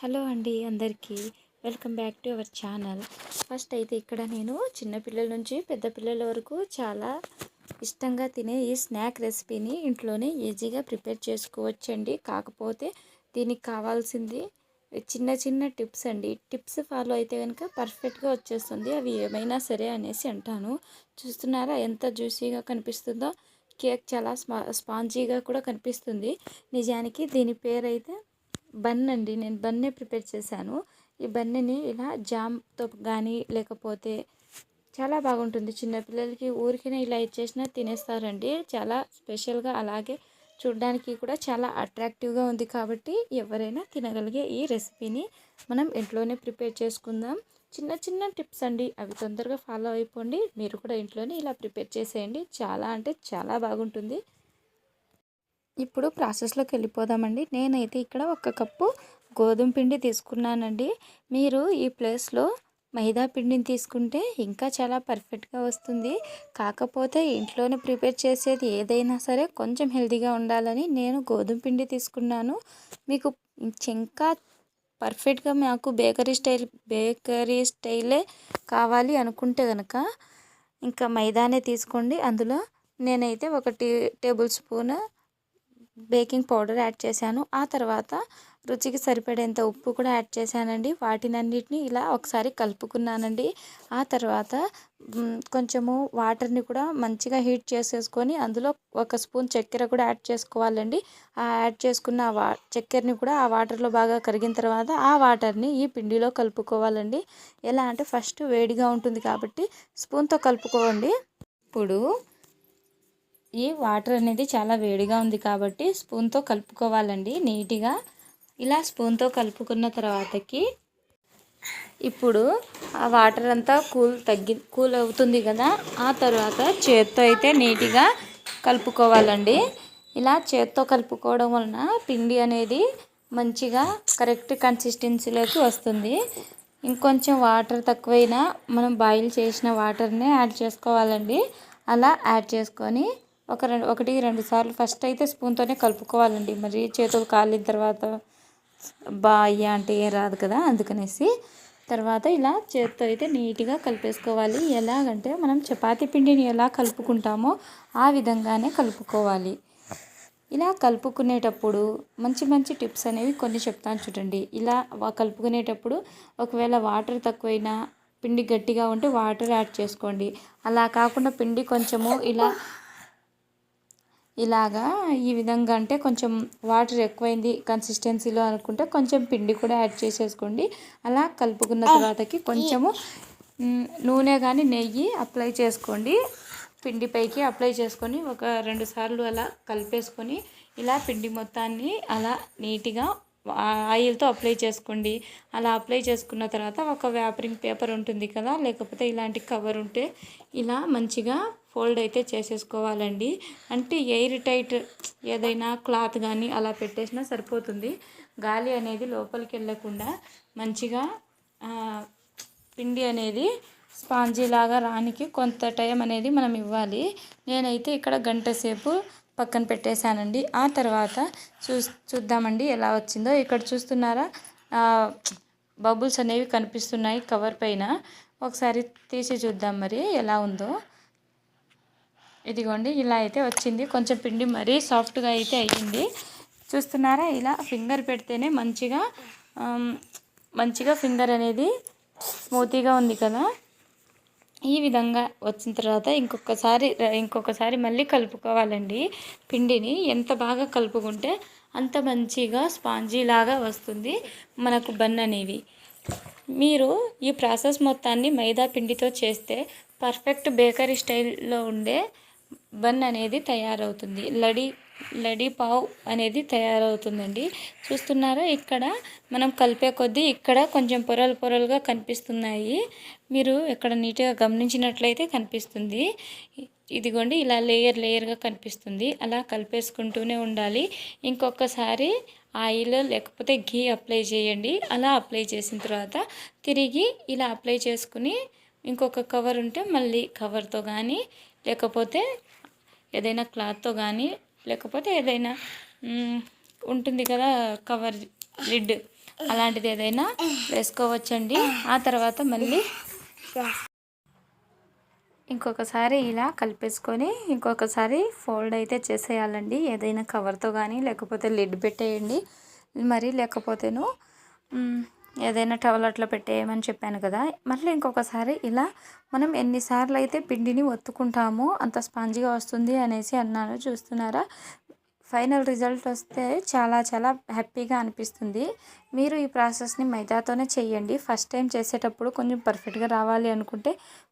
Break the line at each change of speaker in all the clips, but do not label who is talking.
Hello అండి అందరికీ welcome back to our channel. First అయితే ఇక్కడ నేను చిన్న పిల్లల నుంచి పెద్ద పిల్లల వరకు చాలా ఇష్టంగా తినే ఈ స్నాక్ రెసిపీని ఇంట్లోనే ఈజీగా ప్రిపేర్ చేసుకోవచ్చండి. కాకపోతే దీనికి కావాల్సింది చిన్న చిన్న టిప్స్ అండి. టిప్స్ ఫాలో అయితే కనుక పర్ఫెక్ట్గా వచ్చేస్తుంది. అవి ఏమైనా సరే అనేసి అంటాను. చూస్తున్నారా ఎంత జ్యూసీగా కనిపిస్తుందో. కేక్ చాలా స్పాంజీగా కూడా కనిపిస్తుంది. నిజానికి దీని పేరైతే బన్ అండి. నేను బన్నే ప్రిపేర్ చేశాను. ఈ బన్నని ఇలా జామ్తో కానీ లేకపోతే చాలా బాగుంటుంది. చిన్నపిల్లలకి ఊరికనే ఇలా ఇచ్చేసినా తినేస్తారండి. చాలా స్పెషల్గా అలాగే చూడడానికి కూడా చాలా అట్రాక్టివ్గా ఉంది. కాబట్టి ఎవరైనా తినగలిగే ఈ రెసిపీని మనం ఇంట్లోనే ప్రిపేర్ చేసుకుందాం. చిన్న చిన్న టిప్స్ అండి, అవి తొందరగా ఫాలో అయిపోండి. మీరు కూడా ఇంట్లోనే ఇలా ప్రిపేర్ చేసేయండి. చాలా అంటే చాలా బాగుంటుంది. ఇప్పుడు ప్రాసెస్లోకి వెళ్ళిపోదామండి. నేనైతే ఇక్కడ 1 కప్పు గోధుమ పిండి తీసుకున్నానండి. మీరు ఈ ప్లేస్లో మైదా పిండిని తీసుకుంటే ఇంకా చాలా పర్ఫెక్ట్గా వస్తుంది. కాకపోతే ఇంట్లోనే ప్రిపేర్ చేసేది ఏదైనా సరే కొంచెం హెల్తీగా ఉండాలని నేను గోధుమ పిండి తీసుకున్నాను. మీకు ఇంకా పర్ఫెక్ట్గా మాకు బేకరీ స్టైలే కావాలి అనుకుంటే కనుక ఇంకా మైదానే తీసుకోండి. అందులో నేనైతే 1 table spoon baking powder add చేశాను. ఆ తర్వాత రుచికి సరిపడేంత ఉప్పు కూడా యాడ్ చేశానండి. వాటినన్నిటిని ఇలా ఒకసారి కలుపుకున్నానండి. ఆ తర్వాత కొంచెము వాటర్ని కూడా మంచిగా హీట్ చేసేసుకొని అందులో 1 స్పూన్ చక్కెర కూడా యాడ్ చేసుకోవాలండి. ఆ యాడ్ చేసుకున్న చక్కెరని కూడా ఆ వాటర్లో బాగా కరిగిన తర్వాత ఆ వాటర్ని ఈ పిండిలో కలుపుకోవాలండి. ఎలా అంటే ఫస్ట్ వేడిగా ఉంటుంది కాబట్టి స్పూన్తో కలుపుకోండి. ఇప్పుడు ఈ వాటర్ అనేది చాలా వేడిగా ఉంది కాబట్టి స్పూన్తో కలుపుకోవాలండి నీట్గా. ఇలా స్పూన్తో కలుపుకున్న తర్వాతకి ఇప్పుడు ఆ వాటర్ అంతా కూల్ అవుతుంది కదా. ఆ తర్వాత చేత్తో అయితే నీట్గా కలుపుకోవాలండి. ఇలా చేత్తో కలుపుకోవడం వలన పిండి అనేది మంచిగా కరెక్ట్ కన్సిస్టెన్సీలోకి వస్తుంది. ఇంకొంచెం వాటర్ తక్కువైనా మనం బాయిల్ చేసిన వాటర్నే యాడ్ చేసుకోవాలండి. అలా యాడ్ చేసుకొని 1-2 సార్లు ఫస్ట్ అయితే స్పూన్తోనే కలుపుకోవాలండి. మరి చేతులు కాలిన తర్వాత అయ్యా అంటే ఏం రాదు కదా, అందుకనేసి తర్వాత ఇలా చేత్తో అయితే నీట్గా కలిపేసుకోవాలి. ఎలాగంటే మనం చపాతీ పిండిని ఎలా కలుపుకుంటామో ఆ విధంగానే కలుపుకోవాలి. ఇలా కలుపుకునేటప్పుడు మంచి మంచి టిప్స్ అనేవి కొన్ని చెప్తాను చూడండి. ఇలా కలుపుకునేటప్పుడు ఒకవేళ వాటర్ తక్కువైనా పిండి గట్టిగా ఉంటే వాటర్ యాడ్ చేసుకోండి. అలా కాకుండా పిండి కొంచెము ఇలాగా ఈ విధంగా అంటే కొంచెం వాటర్ ఎక్కువైంది కన్సిస్టెన్సీలో అనుకుంటే కొంచెం పిండి కూడా యాడ్ చేసేసుకోండి. అలా కలుపుకున్న తర్వాతకి కొంచెము నూనె కానీ నెయ్యి అప్లై చేసుకోండి. పిండిపైకి అప్లై చేసుకొని 1-2 సార్లు అలా కలిపేసుకొని ఇలా పిండి మొత్తాన్ని అలా నీట్గా ఆయిల్తో అప్లై చేసుకోండి. అలా అప్లై చేసుకున్న తర్వాత ఒక వ్యాపరింగ్ పేపర్ ఉంటుంది కదా, లేకపోతే ఇలాంటి కవర్ ఉంటే ఇలా మంచిగా ఫోల్డ్ అయితే చేసేసుకోవాలండి. అంటే ఎయిర్ టైట్ ఏదైనా క్లాత్ కానీ అలా పెట్టేసినా సరిపోతుంది. గాలి అనేది లోపలికి వెళ్ళకుండా మంచిగా పిండి అనేది స్పాంజీ లాగా రానికి కొంత టైం అనేది మనం ఇవ్వాలి. నేనైతే ఇక్కడ గంట సేపు పక్కన పెట్టేశానండి. ఆ తర్వాత చూద్దామండి ఎలా వచ్చిందో. ఇక్కడ చూస్తున్నారా బబుల్స్ అనేవి కనిపిస్తున్నాయి కవర్ పైన. ఒకసారి తీసి చూద్దాం మరి ఎలా ఉందో. ఇదిగోండి ఇలా అయితే వచ్చింది. కొంచెం పిండి మరీ సాఫ్ట్గా అయితే అయ్యింది. చూస్తున్నారా ఇలా ఫింగర్ పెడితేనే మంచిగా ఫింగర్ అనేది స్మూతీగా ఉంది కదా. ఈ విధంగా వచ్చిన తర్వాత ఇంకొకసారి మళ్ళీ కలుపుకోవాలండి. పిండిని ఎంత బాగా కలుపుకుంటే అంత మంచిగా స్పాంజీ లాగా వస్తుంది మనకు బన్ అనేవి. మీరు ఈ ప్రాసెస్ మొత్తాన్ని మైదా పిండితో చేస్తే పర్ఫెక్ట్ బేకరీ స్టైల్లో ఉండే బన్ అనేది తయారవుతుంది. లడీ పావ్ అనేది తయారవుతుందండి. చూస్తున్నారా ఇక్కడ మనం కలిపే కొద్దీ ఇక్కడ కొంచెం పొరలుగా కనిపిస్తున్నాయి. మీరు ఇక్కడ నీట్గా గమనించినట్లయితే కనిపిస్తుంది. ఇదిగోండి ఇలా లేయర్గా కనిపిస్తుంది. అలా కలిపేసుకుంటూనే ఉండాలి. ఇంకొకసారి ఆయిల్ లేకపోతే ఘీ అప్లై చేయండి. అలా అప్లై చేసిన తర్వాత తిరిగి ఇలా అప్లై చేసుకుని ఇంకొక కవర్ ఉంటే మళ్ళీ కవర్తో కానీ లేకపోతే ఏదైనా క్లాత్తో కానీ లేకపోతే ఏదైనా ఉంటుంది కదా కవర్ లిడ్, అలాంటిది ఏదైనా వేసుకోవచ్చండి. ఆ తర్వాత మళ్ళీ ఇంకొకసారి ఇలా కలిపేసుకొని ఇంకొకసారి ఫోల్డ్ అయితే చేసేయాలండి. ఏదైనా కవర్తో కానీ లేకపోతే లిడ్ పెట్టేయండి. మరి లేకపోతేను ఏదైనా టవల్ అట్లా పెట్టేయమని చెప్పాను కదా. మళ్ళీ ఇంకొకసారి ఇలా మనం ఎన్నిసార్లు అయితే పిండిని ఒత్తుకుంటామో అంత స్పాంజిగా వస్తుంది అనేసి అన్నాను. చూస్తున్నారా, ఫైనల్ రిజల్ట్ వస్తే చాలా చాలా హ్యాపీగా అనిపిస్తుంది. మీరు ఈ ప్రాసెస్ని మైదాతోనే చేయండి. ఫస్ట్ టైం చేసేటప్పుడు కొంచెం పర్ఫెక్ట్గా రావాలి అనుకుంటే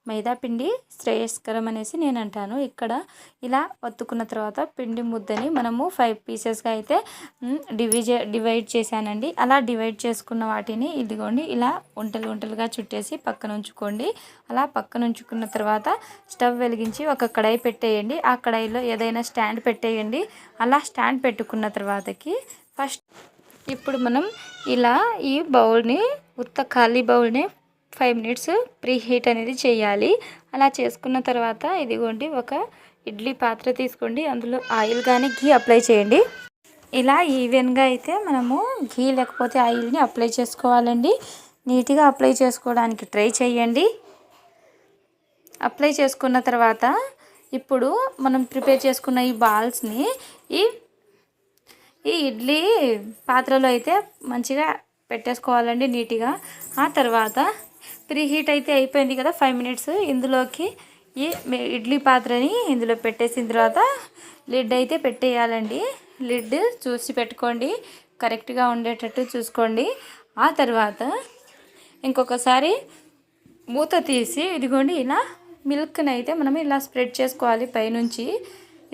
మైదా పిండి శ్రేయస్కరం అనేసి నేను అంటాను. ఇక్కడ ఇలా ఒత్తుకున్న తర్వాత పిండి ముద్దని మనము 5 పీసెస్గా అయితే డివైడ్ చేశానండి. అలా డివైడ్ చేసుకున్న వాటిని ఇదిగోండి ఇలా ఉంటలుగా చుట్టేసి పక్కన ఉంచుకోండి. అలా పక్కన ఉంచుకున్న తర్వాత స్టవ్ వెలిగించి ఒక కడాయి పెట్టేయండి. ఆ కడాయిలో ఏదైనా స్టాండ్ పెట్టేయండి. అలా స్టాండ్ పెట్టుకున్న తర్వాతకి ఇప్పుడు మనం ఇలా ఈ బౌల్ని ఖాళీ బౌల్ని 5 మినిట్స్ ప్రీ హీట్ అనేది చేయాలి. అలా చేసుకున్న తర్వాత ఇదిగోండి ఒక ఇడ్లీ పాత్ర తీసుకోండి. అందులో ఆయిల్ కానీ ఘీ అప్లై చేయండి. ఇలా ఈవెన్గా అయితే మనము ఘీ లేకపోతే ఆయిల్ని అప్లై చేసుకోవాలండి. నీట్గా అప్లై చేసుకోవడానికి ట్రై చేయండి. అప్లై చేసుకున్న తర్వాత ఇప్పుడు మనం ప్రిపేర్ చేసుకున్న ఈ బాల్స్ని ఈ ఇడ్లీ పాత్రలో అయితే మంచిగా పెట్టేసుకోవాలండి నీట్గా. ఆ తర్వాత ప్రీ హీట్ అయితే అయిపోయింది కదా 5 మినిట్స్. ఇందులోకి ఈ ఇడ్లీ పాత్రని ఇందులో పెట్టేసిన తర్వాత లిడ్ అయితే పెట్టేయాలండి. లిడ్ చూసి పెట్టుకోండి, కరెక్ట్గా ఉండేటట్టు చూసుకోండి. ఆ తర్వాత ఇంకొకసారి మూత తీసి ఇదిగోండి ఇలా మిల్క్ని అయితే మనం ఇలా స్ప్రెడ్ చేసుకోవాలి పైనుంచి.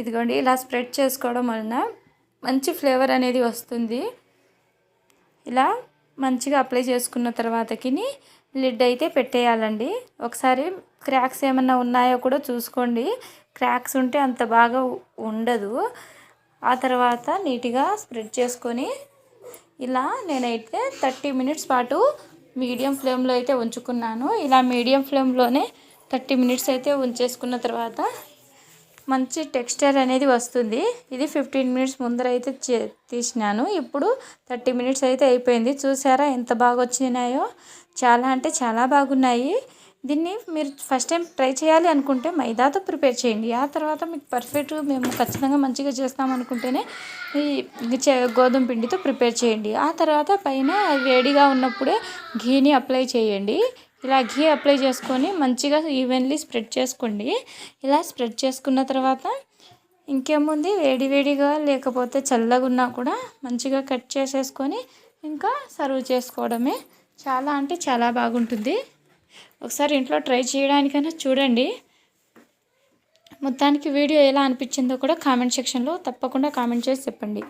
ఇదిగోండి ఇలా స్ప్రెడ్ చేసుకోవడం వలన మంచి ఫ్లేవర్ అనేది వస్తుంది. ఇలా మంచిగా అప్లై చేసుకున్న తర్వాతకి లిడ్ అయితే పెట్టేయాలండి. ఒకసారి క్రాక్స్ ఏమన్నా ఉన్నాయో కూడా చూసుకోండి. క్రాక్స్ ఉంటే అంత బాగా ఉండదు. ఆ తర్వాత నీట్గా స్ప్రెడ్ చేసుకొని ఇలా నేనైతే 30 మినిట్స్ పాటు మీడియం ఫ్లేమ్లో అయితే ఉంచుకున్నాను. ఇలా మీడియం ఫ్లేమ్లోనే 30 మినిట్స్ అయితే ఉంచేసుకున్న తర్వాత మంచి టెక్స్చర్ అనేది వస్తుంది. ఇది 15 మినిట్స్ ముందర అయితే తీసినాను. ఇప్పుడు 30 మినిట్స్ అయితే అయిపోయింది. చూసారా ఎంత బాగా వచ్చినాయో? చాలా అంటే చాలా బాగున్నాయి. దీన్ని మీరు ఫస్ట్ టైం ట్రై చేయాలి అనుకుంటే మైదాతో ప్రిపేర్ చేయండి. ఆ తర్వాత మీకు పర్ఫెక్ట్ మేము ఖచ్చితంగా మంచిగా చేస్తామనుకుంటేనే ఈ గోధుమ పిండితో ప్రిపేర్ చేయండి. ఆ తర్వాత పైన వేడిగా ఉన్నప్పుడే ఘీని అప్లై చేయండి. ఇలా ఘీ అప్లై చేసుకొని మంచిగా ఈవెన్లీ స్ప్రెడ్ చేసుకోండి. ఇలా స్ప్రెడ్ చేసుకున్న తర్వాత ఇంకేముంది, వేడిగా లేకపోతే చల్లగా ఉన్నా కూడా మంచిగా కట్ చేసేసుకొని ఇంకా సర్వ్ చేసుకోవడమే. చాలా అంటే చాలా బాగుంటుంది. ఒకసారి ఇంట్లో ట్రై చేయడానికైనా చూడండి. మొత్తానికి వీడియో ఎలా అనిపించిందో కూడా కామెంట్ సెక్షన్లో తప్పకుండా కామెంట్ చేసి చెప్పండి.